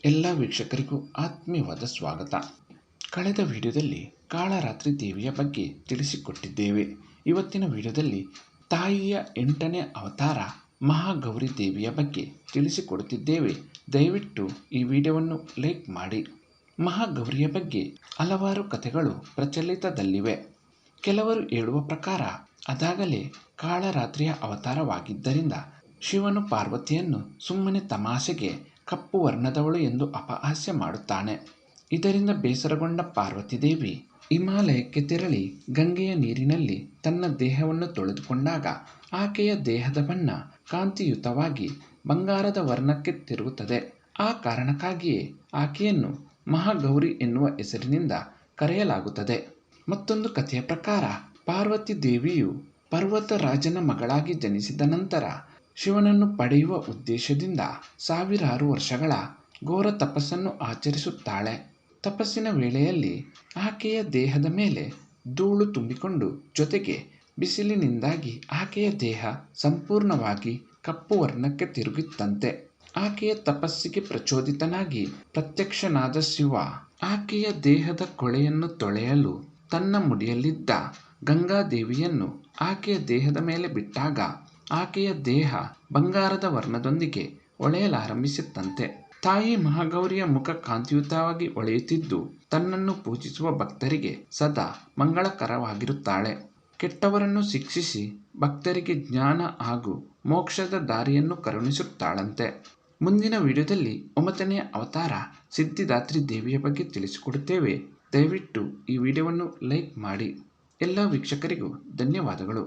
ಎಲ್ಲ ವೀಕ್ಷಕರಿಗೂ ಆತ್ಮೀಯವಾದ ಸ್ವಾಗತ. ಕಳೆದ ವಿಡಿಯೋದಲ್ಲಿ ಕಾಳರಾತ್ರಿ ದೇವಿಯ ಬಗ್ಗೆ ತಿಳಿಸಿಕೊಟ್ಟಿದ್ದೇವೆ. ಇವತ್ತಿನ ವಿಡಿಯೋದಲ್ಲಿ ತಾಯಿಯ 8ನೇ ಅವತಾರ ಮಹಾಗೌರಿ ದೇವಿಯ ಬಗ್ಗೆ ತಿಳಿಸಿಕೊಡುತ್ತಿದ್ದೇವೆ. ದಯವಿಟ್ಟು ಈ ವಿಡಿಯೋವನ್ನು ಲೈಕ್ ಮಾಡಿ. ಮಹಾಗೌರಿಯ ಬಗ್ಗೆ ಹಲವಾರು ಕಥೆಗಳು ಪ್ರಚಲಿತದಲ್ಲಿವೆ. ಕೆಲವರು ಹೇಳುವ ಪ್ರಕಾರ ಅದಾಗಲೇ ಕಾಳರಾತ್ರಿಯ ಅವತಾರವಾಗಿದ್ದರಿಂದ ಶಿವನು ಪಾರ್ವತಿಯನ್ನು ಸುಮ್ಮನೆ ತಮಾಷೆಗೆ ಕಪ್ಪು ವರ್ಣದವಳು ಎಂದು ಅಪಹಾಸ್ಯ ಮಾಡುತ್ತಾನೆ. ಇದರಿಂದ ಬೇಸರಗೊಂಡ ಪಾರ್ವತಿ ದೇವಿ ಹಿಮಾಲಯಕ್ಕೆ ತೆರಳಿ ಗಂಗೆಯ ನೀರಿನಲ್ಲಿ ತನ್ನ ದೇಹವನ್ನು ತೊಳೆದುಕೊಂಡಾಗ ಆಕೆಯ ದೇಹದ ಬಣ್ಣ ಕಾಂತಿಯುತವಾಗಿ ಬಂಗಾರದ ವರ್ಣಕ್ಕೆ ತಿರುಗುತ್ತದೆ. ಆ ಕಾರಣಕ್ಕಾಗಿಯೇ ಆಕೆಯನ್ನು ಮಹಾಗೌರಿ ಎನ್ನುವ ಹೆಸರಿನಿಂದ ಕರೆಯಲಾಗುತ್ತದೆ. ಮತ್ತೊಂದು ಕಥೆಯ ಪ್ರಕಾರ ಪಾರ್ವತಿ ದೇವಿಯು ಪರ್ವತರಾಜನ ಮಗಳಾಗಿ ಜನಿಸಿದ ನಂತರ ಶಿವನನ್ನು ಪಡೆಯುವ ಉದ್ದೇಶದಿಂದ ಸಾವಿರಾರು ವರ್ಷಗಳ ಘೋರ ತಪಸ್ಸನ್ನು ಆಚರಿಸುತ್ತಾಳೆ. ತಪಸ್ಸಿನ ವೇಳೆಯಲ್ಲಿ ಆಕೆಯ ದೇಹದ ಮೇಲೆ ಧೂಳು ತುಂಬಿಕೊಂಡು ಜೊತೆಗೆ ಬಿಸಿಲಿನಿಂದಾಗಿ ಆಕೆಯ ದೇಹ ಸಂಪೂರ್ಣವಾಗಿ ಕಪ್ಪು ವರ್ಣಕ್ಕೆ ತಿರುಗಿತ್ತಂತೆ. ಆಕೆಯ ತಪಸ್ಸಿಗೆ ಪ್ರಚೋದಿತನಾಗಿ ಪ್ರತ್ಯಕ್ಷನಾದ ಶಿವ ಆಕೆಯ ದೇಹದ ಕೊಳೆಯನ್ನು ತೊಳೆಯಲು ತನ್ನ ಮುಡಿಯಲ್ಲಿದ್ದ ಗಂಗಾದೇವಿಯನ್ನು ಆಕೆಯ ದೇಹದ ಮೇಲೆ ಬಿಟ್ಟಾಗ ಆಕೆಯ ದೇಹ ಬಂಗಾರದ ವರ್ಣದೊಂದಿಗೆ ಹೊಳೆಯಲಾರಂಭಿಸಿತ್ತಂತೆ. ತಾಯಿ ಮಹಾಗೌರಿಯ ಮುಖ ಕಾಂತಿಯುತವಾಗಿ ಹೊಳೆಯುತ್ತಿದ್ದು ತನ್ನನ್ನು ಪೂಜಿಸುವ ಭಕ್ತರಿಗೆ ಸದಾ ಮಂಗಳಕರವಾಗಿರುತ್ತಾಳೆ. ಕೆಟ್ಟವರನ್ನು ಶಿಕ್ಷಿಸಿ ಭಕ್ತರಿಗೆ ಜ್ಞಾನ ಹಾಗೂ ಮೋಕ್ಷದ ದಾರಿಯನ್ನು ಕರುಣಿಸುತ್ತಾಳಂತೆ. ಮುಂದಿನ ವಿಡಿಯೋದಲ್ಲಿ 9ನೇ ಅವತಾರ ಸಿದ್ಧಿದಾತ್ರಿ ದೇವಿಯ ಬಗ್ಗೆ ತಿಳಿಸಿಕೊಡುತ್ತೇವೆ. ದಯವಿಟ್ಟು ಈ ವಿಡಿಯೋವನ್ನು ಲೈಕ್ ಮಾಡಿ. ಎಲ್ಲ ವೀಕ್ಷಕರಿಗೂ ಧನ್ಯವಾದಗಳು.